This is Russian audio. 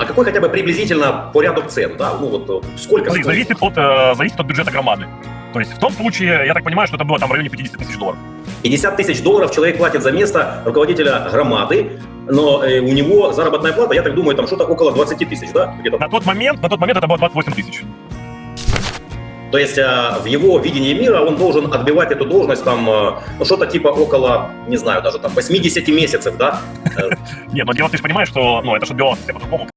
А какой хотя бы приблизительно порядок цен, да? Ну вот сколько стоит? Зависит от бюджета громады. То есть в том случае, я так понимаю, что это было там в районе 50 тысяч долларов. 50 тысяч долларов человек платит за место руководителя громады, но у него заработная плата, я так думаю, там что-то около 20 тысяч, да? На тот момент это было 28 тысяч. То есть в его видении мира он должен отбивать эту должность там, ну, что-то типа около, не знаю, даже там 80 месяцев, да? Нет, но дело, ты же понимаешь, что это же отбивалось по-другому.